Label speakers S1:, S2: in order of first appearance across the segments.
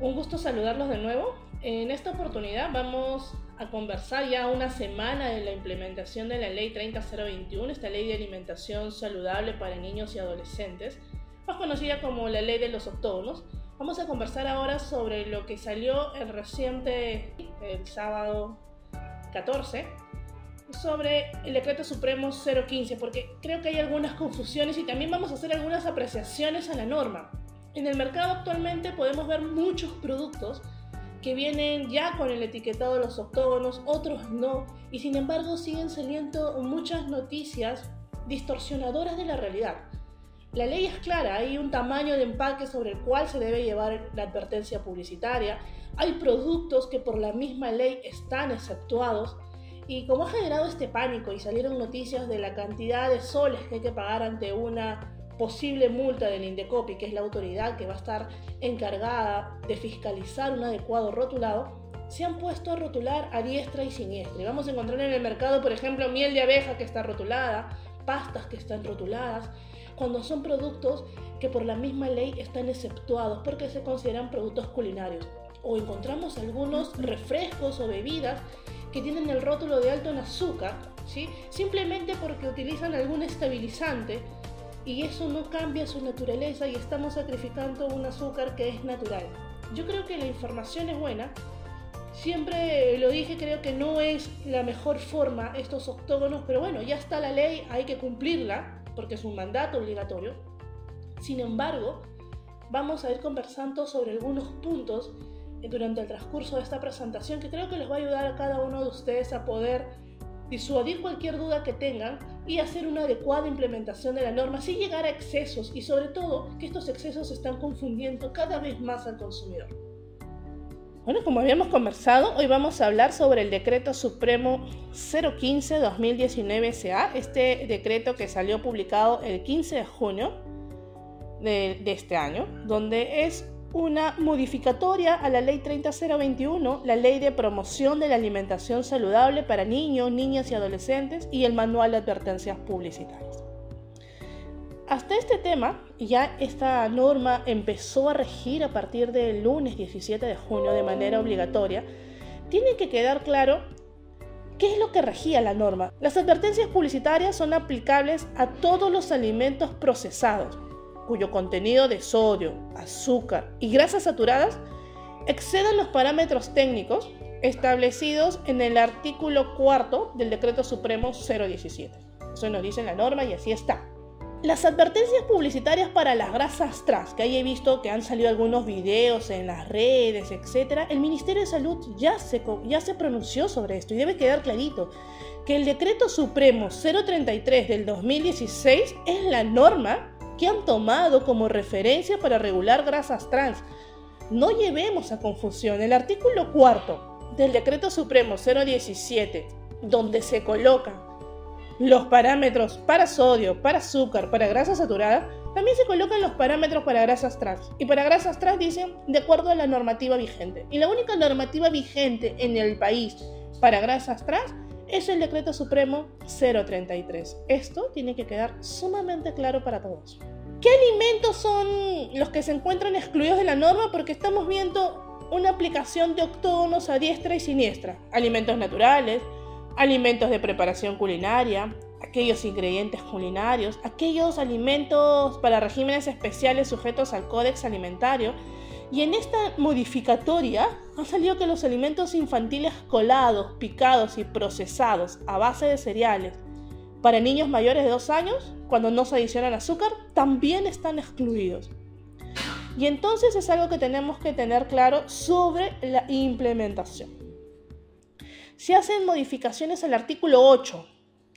S1: Un gusto saludarlos de nuevo. En esta oportunidad vamos a conversar ya una semana de la implementación de la Ley 30021, esta Ley de Alimentación Saludable para Niños y Adolescentes, más conocida como la Ley de los Octógonos. Vamos a conversar ahora sobre lo que salió el sábado 14, sobre el Decreto Supremo 015, porque creo que hay algunas confusiones y también vamos a hacer algunas apreciaciones a la norma. En el mercado actualmente podemos ver muchos productos que vienen ya con el etiquetado de los octógonos, otros no, y sin embargo siguen saliendo muchas noticias distorsionadoras de la realidad. La ley es clara, hay un tamaño de empaque sobre el cual se debe llevar la advertencia publicitaria, hay productos que por la misma ley están exceptuados, y como ha generado este pánico y salieron noticias de la cantidad de soles que hay que pagar ante una posible multa del Indecopi, que es la autoridad que va a estar encargada de fiscalizar un adecuado rotulado, se han puesto a rotular a diestra y siniestra. Y vamos a encontrar en el mercado, por ejemplo, miel de abeja que está rotulada, pastas que están rotuladas, cuando son productos que por la misma ley están exceptuados porque se consideran productos culinarios. O encontramos algunos refrescos o bebidas que tienen el rótulo de alto en azúcar, ¿sí? Simplemente porque utilizan algún estabilizante, y eso no cambia su naturaleza y estamos sacrificando un azúcar que es natural. Yo creo que la información es buena. Siempre lo dije, creo que no es la mejor forma estos octógonos, pero bueno, ya está la ley, hay que cumplirla porque es un mandato obligatorio. Sin embargo, vamos a ir conversando sobre algunos puntos durante el transcurso de esta presentación que creo que les va a ayudar a cada uno de ustedes a poder disuadir cualquier duda que tengan y hacer una adecuada implementación de la norma sin llegar a excesos, y sobre todo que estos excesos están confundiendo cada vez más al consumidor. Bueno, como habíamos conversado, hoy vamos a hablar sobre el Decreto Supremo 015-2019 SA, este decreto que salió publicado el 15 de junio de este año, donde es una modificatoria a la Ley 30021, la Ley de Promoción de la Alimentación Saludable para Niños, Niñas y Adolescentes y el Manual de Advertencias Publicitarias. Hasta este tema, ya esta norma empezó a regir a partir del lunes 17 de junio de manera obligatoria. Tiene que quedar claro qué es lo que regía la norma. Las advertencias publicitarias son aplicables a todos los alimentos procesados cuyo contenido de sodio, azúcar y grasas saturadas exceden los parámetros técnicos establecidos en el artículo 4 del Decreto Supremo 017. Eso nos dice la norma y así está. Las advertencias publicitarias para las grasas trans, que ahí he visto que han salido algunos videos en las redes, etc. El Ministerio de Salud ya se pronunció sobre esto y debe quedar clarito que el Decreto Supremo 033 del 2016 es la norma que han tomado como referencia para regular grasas trans. No llevemos a confusión. El artículo 4 del Decreto Supremo 017, donde se colocan los parámetros para sodio, para azúcar, para grasa saturada, también se colocan los parámetros para grasas trans. Y para grasas trans dicen de acuerdo a la normativa vigente. Y la única normativa vigente en el país para grasas trans es el Decreto Supremo 033. Esto tiene que quedar sumamente claro para todos. ¿Qué alimentos son los que se encuentran excluidos de la norma? Porque estamos viendo una aplicación de octógonos a diestra y siniestra. Alimentos naturales, alimentos de preparación culinaria, aquellos ingredientes culinarios, aquellos alimentos para regímenes especiales sujetos al Códex Alimentario. Y en esta modificatoria ha salido que los alimentos infantiles colados, picados y procesados a base de cereales para niños mayores de 2 años, cuando no se adicionan azúcar, también están excluidos. Y entonces es algo que tenemos que tener claro sobre la implementación. Se hacen modificaciones al artículo 8,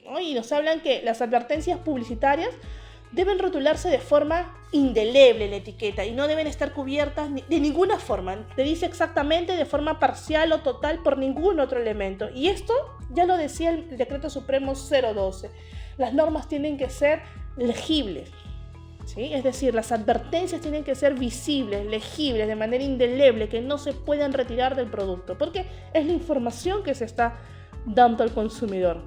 S1: ¿no? Y nos hablan que las advertencias publicitarias deben rotularse de forma indeleble la etiqueta y no deben estar cubiertas de ninguna forma. Te dice exactamente de forma parcial o total por ningún otro elemento. Y esto ya lo decía el Decreto Supremo 012. Las normas tienen que ser legibles, ¿sí? Es decir, las advertencias tienen que ser visibles, legibles, de manera indeleble, que no se puedan retirar del producto, porque es la información que se está dando al consumidor.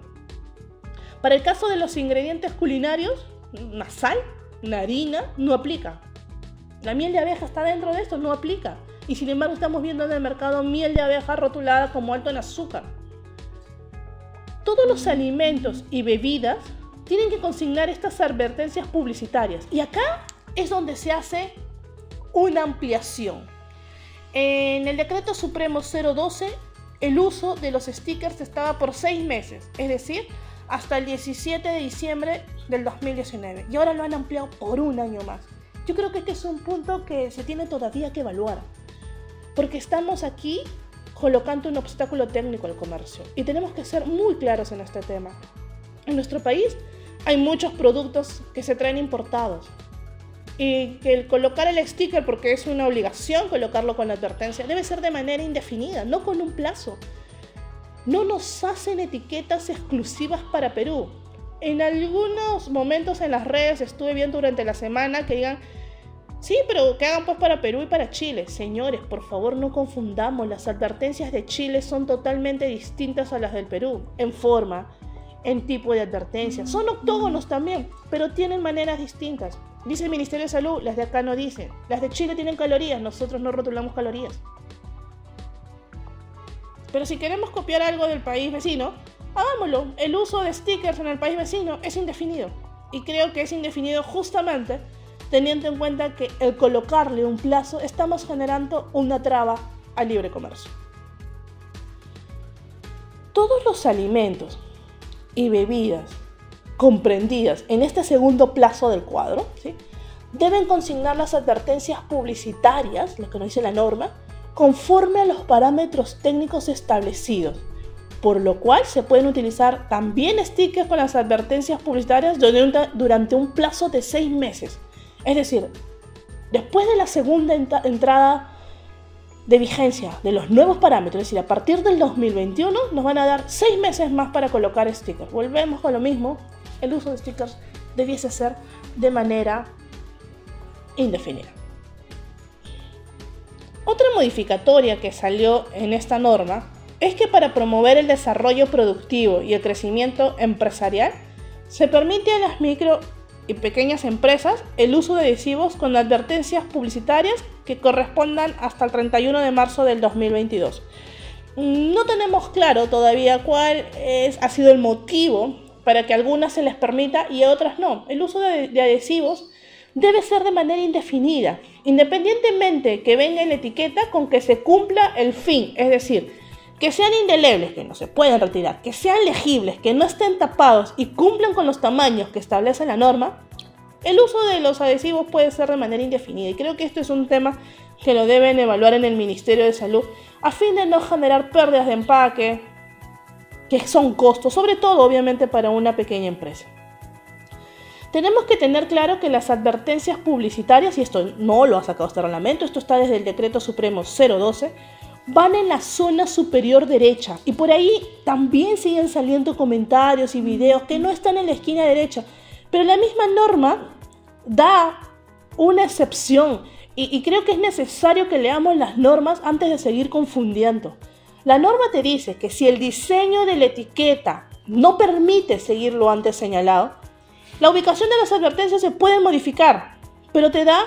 S1: Para el caso de los ingredientes culinarios, una sal, una harina, no aplica. La miel de abeja está dentro de esto, no aplica. Y sin embargo estamos viendo en el mercado miel de abeja rotulada como alto en azúcar. Todos los alimentos y bebidas tienen que consignar estas advertencias publicitarias. Y acá es donde se hace una ampliación. En el Decreto Supremo 012, el uso de los stickers estaba por 6 meses, es decir, hasta el 17 de diciembre del 2019. Y ahora lo han ampliado por 1 año más. Yo creo que este es un punto que se tiene todavía que evaluar, porque estamos aquí colocando un obstáculo técnico al comercio. Y tenemos que ser muy claros en este tema. En nuestro país hay muchos productos que se traen importados. Y que el colocar el sticker, porque es una obligación colocarlo con la advertencia, debe ser de manera indefinida, no con un plazo. No nos hacen etiquetas exclusivas para Perú. En algunos momentos en las redes estuve viendo durante la semana que digan, sí, pero que hagan pues para Perú y para Chile. Señores, por favor no confundamos, las advertencias de Chile son totalmente distintas a las del Perú, en forma, en tipo de advertencia. Son octógonos también, pero tienen maneras distintas. Dice el Ministerio de Salud, las de acá no dicen. Las de Chile tienen calorías, nosotros no rotulamos calorías. Pero si queremos copiar algo del país vecino, hagámoslo. El uso de stickers en el país vecino es indefinido. Y creo que es indefinido justamente teniendo en cuenta que el colocarle un plazo estamos generando una traba al libre comercio. Todos los alimentos y bebidas comprendidas en este segundo plazo del cuadro, ¿sí?, deben consignar las advertencias publicitarias, lo que nos dice la norma, conforme a los parámetros técnicos establecidos, por lo cual se pueden utilizar también stickers con las advertencias publicitarias durante un plazo de 6 meses. Es decir, después de la segunda entrada de vigencia de los nuevos parámetros, es decir, a partir del 2021 nos van a dar 6 meses más para colocar stickers. Volvemos con lo mismo, el uso de stickers debiese ser de manera indefinida. Otra modificatoria que salió en esta norma es que para promover el desarrollo productivo y el crecimiento empresarial se permite a las micro y pequeñas empresas el uso de adhesivos con advertencias publicitarias que correspondan hasta el 31 de marzo del 2022. No tenemos claro todavía cuál ha sido el motivo para que a algunas se les permita y a otras no. El uso de adhesivos debe ser de manera indefinida, independientemente que venga en la etiqueta con que se cumpla el fin, es decir, que sean indelebles, que no se pueden retirar, que sean legibles, que no estén tapados y cumplan con los tamaños que establece la norma. El uso de los adhesivos puede ser de manera indefinida y creo que esto es un tema que lo deben evaluar en el Ministerio de Salud a fin de no generar pérdidas de empaque, que son costos, sobre todo obviamente para una pequeña empresa. Tenemos que tener claro que las advertencias publicitarias, y esto no lo ha sacado este reglamento, esto está desde el Decreto Supremo 012, van en la zona superior derecha y por ahí también siguen saliendo comentarios y videos que no están en la esquina derecha, pero la misma norma da una excepción y creo que es necesario que leamos las normas antes de seguir confundiendo. La norma te dice que si el diseño de la etiqueta no permite seguir lo antes señalado, la ubicación de las advertencias se puede modificar, pero te da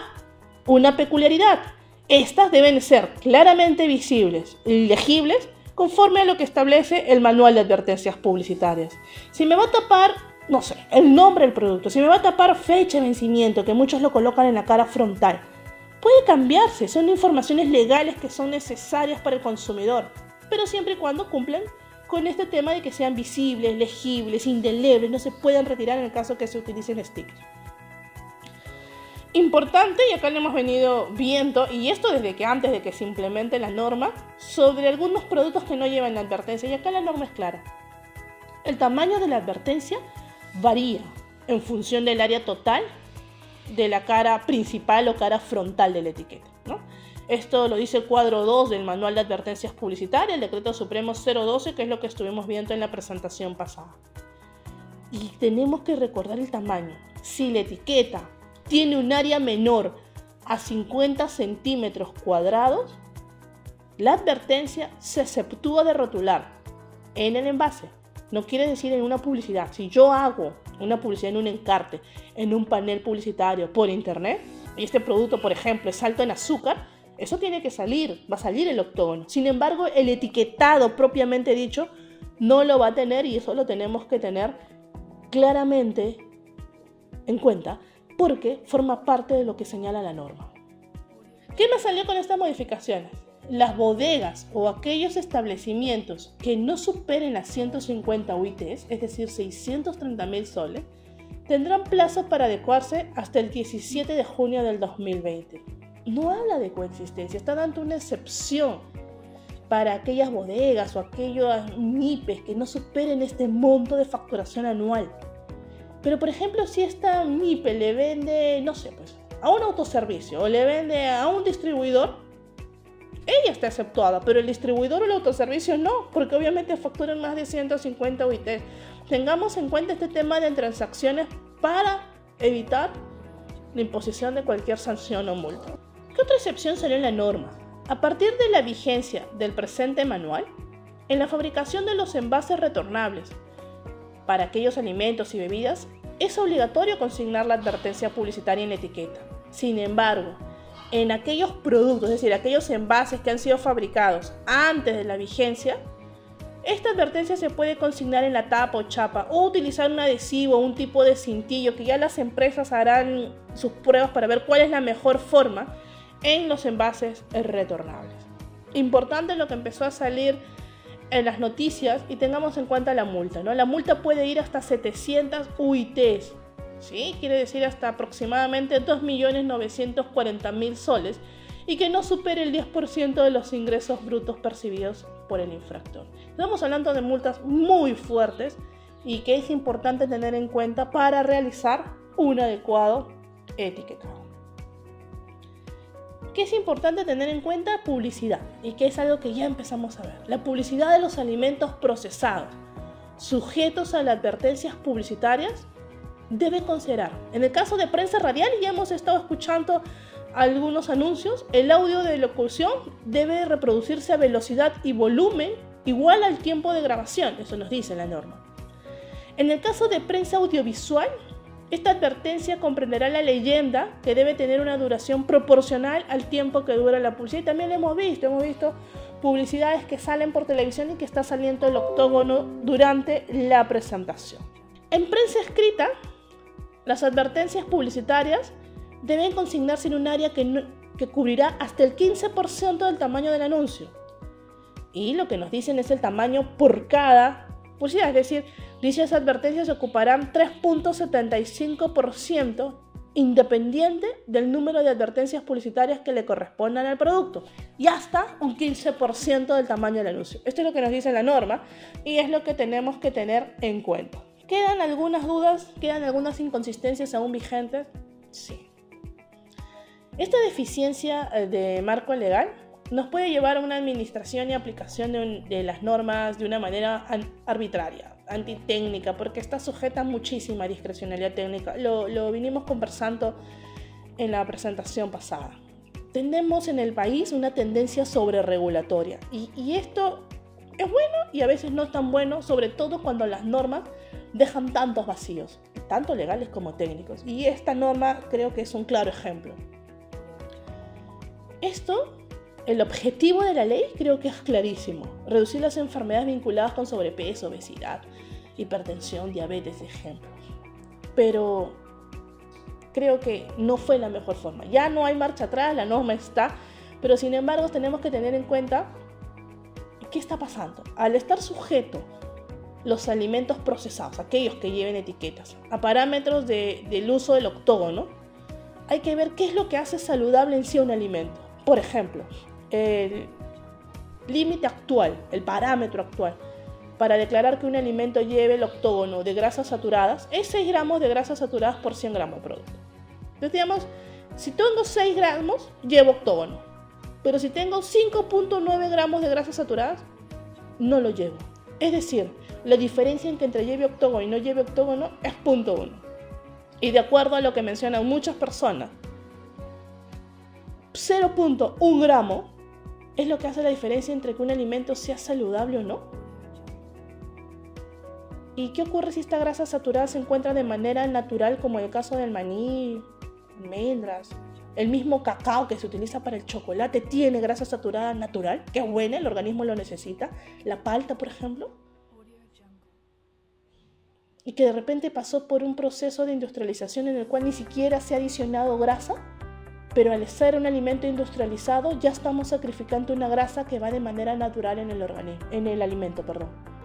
S1: una peculiaridad. Estas deben ser claramente visibles y legibles conforme a lo que establece el manual de advertencias publicitarias. Si me va a tapar, no sé, el nombre del producto, si me va a tapar fecha de vencimiento, que muchos lo colocan en la cara frontal, puede cambiarse, son informaciones legales que son necesarias para el consumidor, pero siempre y cuando cumplan con este tema de que sean visibles, legibles, indelebles, no se pueden retirar en el caso que se utilicen stickers. Importante, y acá lo hemos venido viendo, y esto desde que antes de que se implemente la norma, sobre algunos productos que no llevan la advertencia, y acá la norma es clara. El tamaño de la advertencia varía en función del área total de la cara principal o cara frontal de la etiqueta, ¿no? Esto lo dice el cuadro 2 del Manual de Advertencias Publicitarias, el Decreto Supremo 012, que es lo que estuvimos viendo en la presentación pasada. Y tenemos que recordar el tamaño. Si la etiqueta tiene un área menor a 50 centímetros cuadrados, la advertencia se exceptúa de rotular en el envase. No quiere decir en una publicidad. Si yo hago una publicidad en un encarte, en un panel publicitario por internet, y este producto, por ejemplo, es alto en azúcar, Eso tiene que salir, va a salir el octógono. Sin embargo, el etiquetado propiamente dicho no lo va a tener y eso lo tenemos que tener claramente en cuenta porque forma parte de lo que señala la norma. ¿Qué más salió con estas modificaciones? Las bodegas o aquellos establecimientos que no superen las 150 UITs, es decir, 630.000 soles, tendrán plazo para adecuarse hasta el 17 de junio del 2020. No habla de coexistencia, está dando una excepción para aquellas bodegas o aquellos MIPES que no superen este monto de facturación anual. Pero por ejemplo, si esta MIPE le vende, no sé, pues, a un autoservicio o le vende a un distribuidor, ella está exceptuada, pero el distribuidor o el autoservicio no, porque obviamente facturan más de 150 UITs. Tengamos en cuenta este tema de transacciones para evitar la imposición de cualquier sanción o multa. ¿Qué otra excepción salió en la norma? A partir de la vigencia del presente manual, en la fabricación de los envases retornables para aquellos alimentos y bebidas, es obligatorio consignar la advertencia publicitaria en la etiqueta. Sin embargo, en aquellos productos, es decir, aquellos envases que han sido fabricados antes de la vigencia, esta advertencia se puede consignar en la tapa o chapa o utilizar un adhesivo o un tipo de cintillo que ya las empresas harán sus pruebas para ver cuál es la mejor forma en los envases retornables. Importante lo que empezó a salir en las noticias y tengamos en cuenta la multa, ¿no? La multa puede ir hasta 700 UITs, ¿sí? Quiere decir hasta aproximadamente 2.940.000 soles y que no supere el 10% de los ingresos brutos percibidos por el infractor. Estamos hablando de multas muy fuertes y que es importante tener en cuenta para realizar un adecuado etiquetado. ¿Qué es importante tener en cuenta? Publicidad, y que es algo que ya empezamos a ver. La publicidad de los alimentos procesados, sujetos a las advertencias publicitarias, debe considerar. En el caso de prensa radial, ya hemos estado escuchando algunos anuncios, el audio de locución debe reproducirse a velocidad y volumen igual al tiempo de grabación, eso nos dice la norma. En el caso de prensa audiovisual, esta advertencia comprenderá la leyenda que debe tener una duración proporcional al tiempo que dura la publicidad. Y también hemos visto publicidades que salen por televisión y que está saliendo el octógono durante la presentación. En prensa escrita, las advertencias publicitarias deben consignarse en un área que cubrirá hasta el 15% del tamaño del anuncio. Y lo que nos dicen es el tamaño por cada publicidad, es decir, dichas advertencias ocuparán 3.75% independiente del número de advertencias publicitarias que le correspondan al producto y hasta un 15% del tamaño del anuncio. Esto es lo que nos dice la norma y es lo que tenemos que tener en cuenta. ¿Quedan algunas dudas? ¿Quedan algunas inconsistencias aún vigentes? Sí. Esta deficiencia de marco legal nos puede llevar a una administración y aplicación de las normas de una manera arbitraria, antitécnica, porque está sujeta a muchísima discrecionalidad técnica. Lo vinimos conversando en la presentación pasada. Tenemos en el país una tendencia sobreregulatoria y esto es bueno y a veces no tan bueno, sobre todo cuando las normas dejan tantos vacíos, tanto legales como técnicos. Y esta norma creo que es un claro ejemplo. El objetivo de la ley creo que es clarísimo: reducir las enfermedades vinculadas con sobrepeso, obesidad, hipertensión, diabetes, ejemplos. Pero creo que no fue la mejor forma. Ya no hay marcha atrás, la norma está, pero sin embargo tenemos que tener en cuenta qué está pasando. Al estar sujeto los alimentos procesados, aquellos que lleven etiquetas, a parámetros del uso del octógono, hay que ver qué es lo que hace saludable en sí un alimento. Por ejemplo, el límite actual, el parámetro actual para declarar que un alimento lleve el octógono de grasas saturadas es 6 gramos de grasas saturadas por 100 gramos de producto. Entonces, digamos, si tengo 6 gramos, llevo octógono. Pero si tengo 5.9 gramos de grasas saturadas, no lo llevo. Es decir, la diferencia entre lleve octógono y no lleve octógono es 0.1. Y de acuerdo a lo que mencionan muchas personas, 0.1 gramo es lo que hace la diferencia entre que un alimento sea saludable o no. ¿Y qué ocurre si esta grasa saturada se encuentra de manera natural, como en el caso del maní, almendras, El mismo cacao que se utiliza para el chocolate tiene grasa saturada natural, que es buena, el organismo lo necesita. La palta, por ejemplo. Y que de repente pasó por un proceso de industrialización en el cual ni siquiera se ha adicionado grasa, pero al ser un alimento industrializado ya estamos sacrificando una grasa que va de manera natural en el alimento.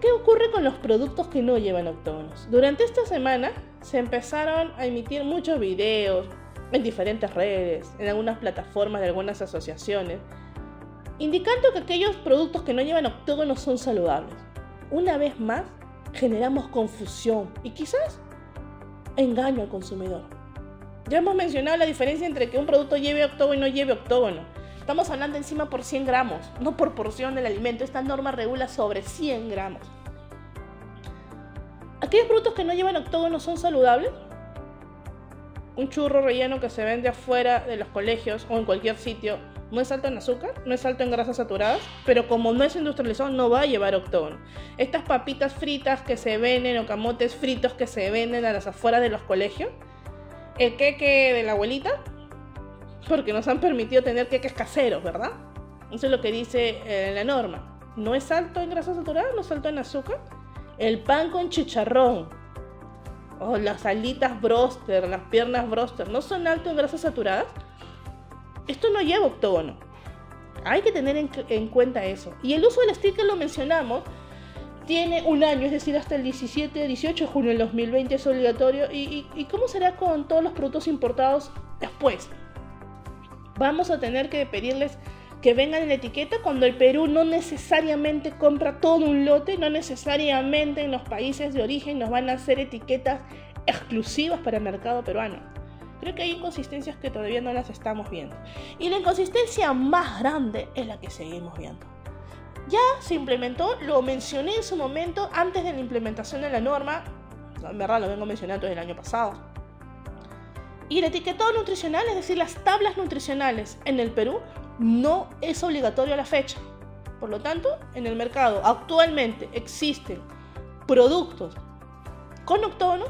S1: ¿Qué ocurre con los productos que no llevan octógonos? Durante esta semana se empezaron a emitir muchos videos en diferentes redes, en algunas plataformas de algunas asociaciones, indicando que aquellos productos que no llevan octógonos son saludables. Una vez más, generamos confusión y quizás engaño al consumidor. Ya hemos mencionado la diferencia entre que un producto lleve octógono y no lleve octógono. Estamos hablando encima por 100 gramos, no por porción del alimento. Esta norma regula sobre 100 gramos. ¿Aquellos productos que no llevan octógono son saludables? Un churro relleno que se vende afuera de los colegios o en cualquier sitio no es alto en azúcar, no es alto en grasas saturadas, pero como no es industrializado no va a llevar octógono. Estas papitas fritas que se venden o camotes fritos que se venden a las afueras de los colegios, el queque de la abuelita, porque nos han permitido tener queques caseros, ¿verdad? Eso es lo que dice la norma. No es alto en grasas saturadas, no es alto en azúcar. El pan con chicharrón o las alitas broster, las piernas broster, ¿no son altos en grasas saturadas? Esto no lleva octógono. Hay que tener en cuenta eso. Y el uso del sticker lo mencionamos. Tiene un año, es decir, hasta el 18 de junio del 2020 es obligatorio. ¿Y cómo será con todos los productos importados después? Vamos a tener que pedirles que vengan en la etiqueta cuando el Perú no necesariamente compra todo un lote, no necesariamente en los países de origen nos van a hacer etiquetas exclusivas para el mercado peruano. Creo que hay inconsistencias que todavía no las estamos viendo. Y la inconsistencia más grande es la que seguimos viendo. Ya se implementó, lo mencioné en su momento antes de la implementación de la norma, en verdad lo vengo mencionando desde el año pasado. Y el etiquetado nutricional, es decir, las tablas nutricionales en el Perú, no es obligatorio a la fecha. Por lo tanto, en el mercado actualmente existen productos con octógono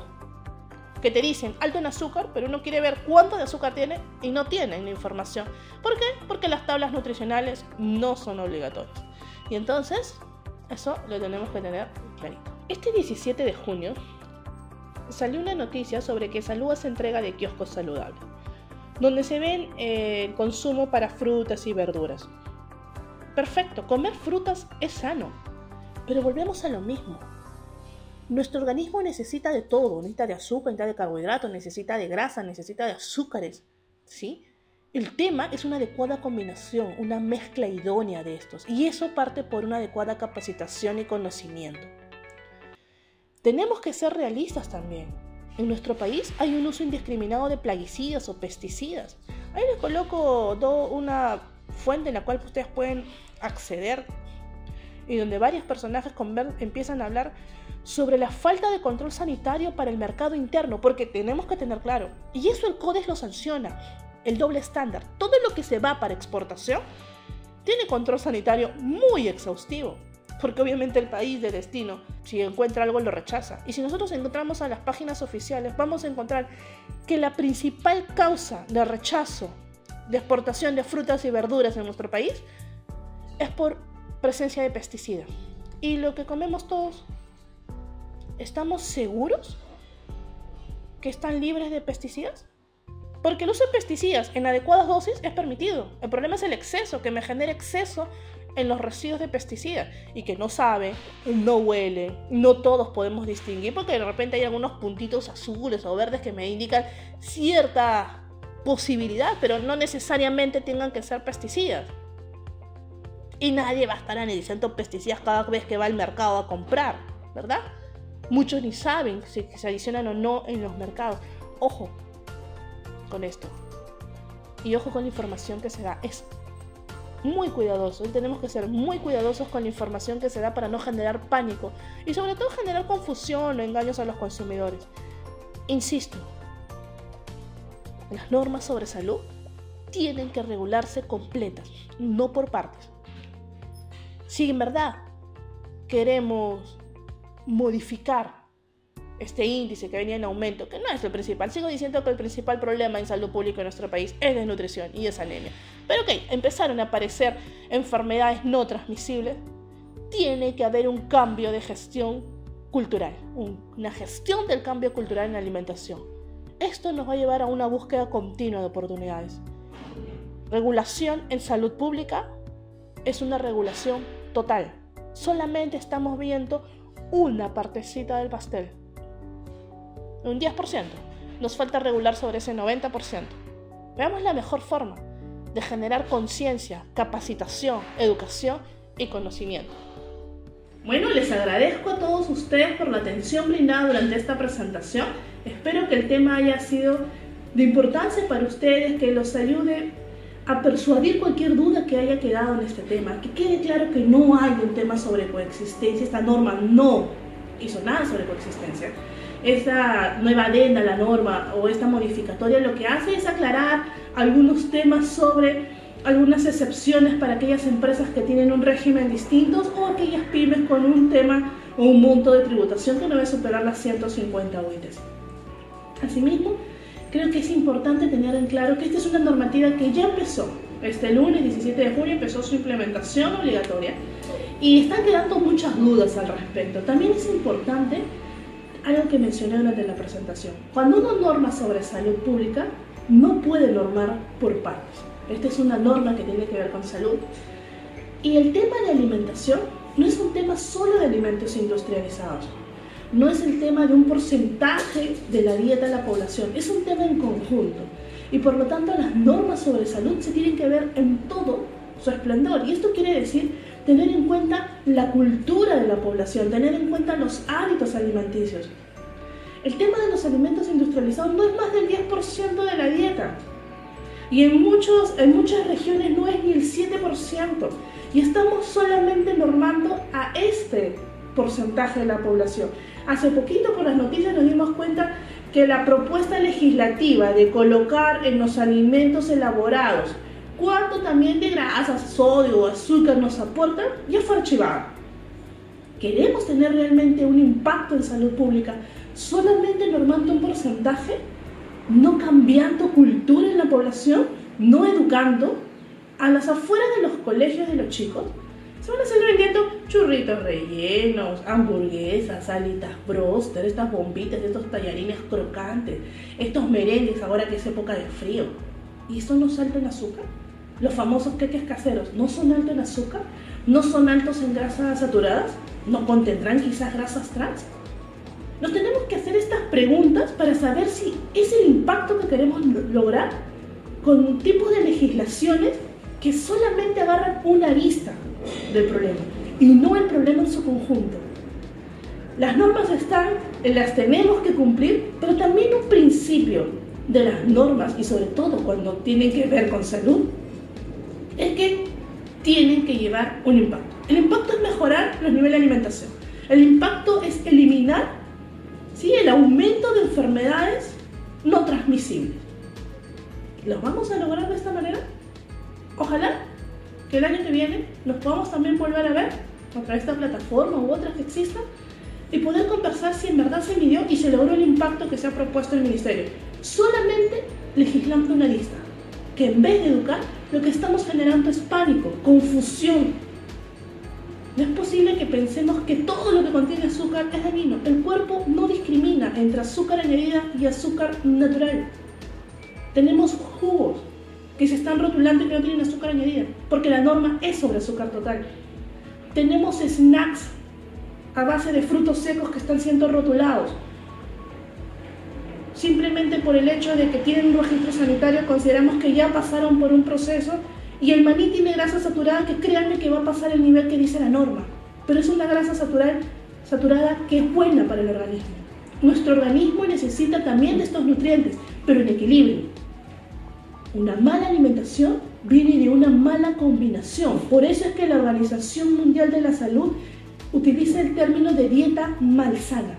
S1: que te dicen alto en azúcar, pero uno quiere ver cuánto de azúcar tiene y no tienen la información. ¿Por qué? Porque las tablas nutricionales no son obligatorias. Y entonces, eso lo tenemos que tener clarito. Este 17 de junio salió una noticia sobre que Salud hace entrega de kioscos saludables, donde se ven el consumo para frutas y verduras. Perfecto, comer frutas es sano, pero volvemos a lo mismo. Nuestro organismo necesita de todo, necesita de azúcar, necesita de carbohidratos, necesita de grasa, necesita de azúcares, ¿sí? El tema es una adecuada combinación, una mezcla idónea de estos, y eso parte por una adecuada capacitación y conocimiento. Tenemos que ser realistas también. En nuestro país hay un uso indiscriminado de plaguicidas o pesticidas. Ahí les coloco una fuente en la cual ustedes pueden acceder y donde varios personajes empiezan a hablar sobre la falta de control sanitario para el mercado interno, porque tenemos que tener claro, y eso el CODES lo sanciona, el doble estándar. Todo lo que se va para exportación tiene control sanitario muy exhaustivo, porque obviamente el país de destino, si encuentra algo, lo rechaza. Y si nosotros encontramos a las páginas oficiales, vamos a encontrar que la principal causa de rechazo de exportación de frutas y verduras en nuestro país es por presencia de pesticidas. Y lo que comemos todos, ¿estamos seguros que están libres de pesticidas? Porque el uso de pesticidas en adecuadas dosis es permitido. El problema es el exceso, que me genera exceso en los residuos de pesticidas y que no sabe, no huele, no todos podemos distinguir, porque de repente hay algunos puntitos azules o verdes que me indican cierta posibilidad, pero no necesariamente tengan que ser pesticidas. Y nadie va a estar analizando pesticidas cada vez que va al mercado a comprar, ¿verdad? Muchos ni saben si se adicionan o no en los mercados. Ojo con esto. Y ojo con la información que se da. Es muy cuidadoso. Y tenemos que ser muy cuidadosos con la información que se da para no generar pánico. Y sobre todo generar confusión o engaños a los consumidores. Insisto, las normas sobre salud tienen que regularse completas, no por partes. Si en verdad queremos modificar este índice que venía en aumento, que no es lo principal. Sigo diciendo que el principal problema en salud pública en nuestro país es desnutrición y es anemia. Pero ok, empezaron a aparecer enfermedades no transmisibles. Tiene que haber un cambio de gestión cultural, una gestión del cambio cultural en la alimentación. Esto nos va a llevar a una búsqueda continua de oportunidades. Regulación en salud pública es una regulación total. Solamente estamos viendo una partecita del pastel. Un 10%. Nos falta regular sobre ese 90%. Veamos la mejor forma de generar conciencia, capacitación, educación y conocimiento. Bueno, les agradezco a todos ustedes por la atención brindada durante esta presentación. Espero que el tema haya sido de importancia para ustedes, que los ayude a persuadir cualquier duda que haya quedado en este tema. Que quede claro que no hay un tema sobre coexistencia. Esta norma no hizo nada sobre coexistencia. Esta nueva adenda a la norma o esta modificatoria lo que hace es aclarar algunos temas sobre algunas excepciones para aquellas empresas que tienen un régimen distinto o aquellas pymes con un tema o un monto de tributación que no debe superar las 150 UITs. Asimismo, creo que es importante tener en claro que esta es una normativa que ya empezó. Este lunes 17 de junio empezó su implementación obligatoria y están quedando muchas dudas al respecto. También es importante algo que mencioné durante la presentación. Cuando uno norma sobre salud pública, no puede normar por partes. Esta es una norma que tiene que ver con salud. Y el tema de alimentación no es un tema solo de alimentos industrializados. No es el tema de un porcentaje de la dieta de la población. Es un tema en conjunto. Y por lo tanto, las normas sobre salud se tienen que ver en todo su esplendor. Y esto quiere decir tener en cuenta la cultura de la población, tener en cuenta los hábitos alimenticios. El tema de los alimentos industrializados no es más del 10% de la dieta. Y en muchas regiones no es ni el 7%. Y estamos solamente normando a este porcentaje de la población. Hace poquito por las noticias nos dimos cuenta que la propuesta legislativa de colocar en los alimentos elaborados cuánto también de grasas, sodio o azúcar nos aportan, ya fue archivada. ¿Queremos tener realmente un impacto en salud pública solamente normando un porcentaje? ¿No cambiando cultura en la población? ¿No educando? A las afueras de los colegios de los chicos se van a seguir vendiendo churritos rellenos, hamburguesas, alitas broster, estas bombitas, estos tallarines crocantes, estos merengues ahora que es época de frío. ¿Y eso no es alto en azúcar? Los famosos queques caseros, ¿no son altos en azúcar? ¿No son altos en grasas saturadas? ¿No contendrán quizás grasas trans? Nos tenemos que hacer estas preguntas para saber si es el impacto que queremos lograr con un tipo de legislaciones que solamente agarran una arista del problema y no el problema en su conjunto. Las normas están, las tenemos que cumplir, pero también un principio de las normas, y sobre todo cuando tienen que ver con salud, es que tienen que llevar un impacto. El impacto es mejorar los niveles de alimentación. El impacto es eliminar, ¿sí?, el aumento de enfermedades no transmisibles. ¿Lo vamos a lograr de esta manera? Ojalá que el año que viene nos podamos también volver a ver a través de esta plataforma u otras que existan y poder conversar si en verdad se midió y se logró el impacto que se ha propuesto el Ministerio. Solamente legislando una lista, que en vez de educar, lo que estamos generando es pánico, confusión. No es posible que pensemos que todo lo que contiene azúcar es dañino. El cuerpo no discrimina entre azúcar añadida y azúcar natural. Tenemos jugos que se están rotulando y que no tienen azúcar añadida, porque la norma es sobre azúcar total. Tenemos snacks a base de frutos secos que están siendo rotulados. Simplemente por el hecho de que tienen un registro sanitario, consideramos que ya pasaron por un proceso y el maní tiene grasa saturada que créanme que va a pasar el nivel que dice la norma. Pero es una grasa saturada que es buena para el organismo. Nuestro organismo necesita también de estos nutrientes, pero en equilibrio. Una mala alimentación viene de una mala combinación. Por eso es que la Organización Mundial de la Salud utiliza el término de dieta malsana.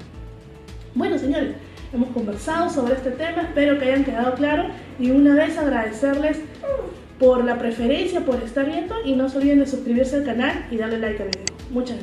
S1: Bueno, señores, hemos conversado sobre este tema, espero que hayan quedado claros y una vez agradecerles por la preferencia, por estar viendo y no se olviden de suscribirse al canal y darle like al video. Muchas gracias.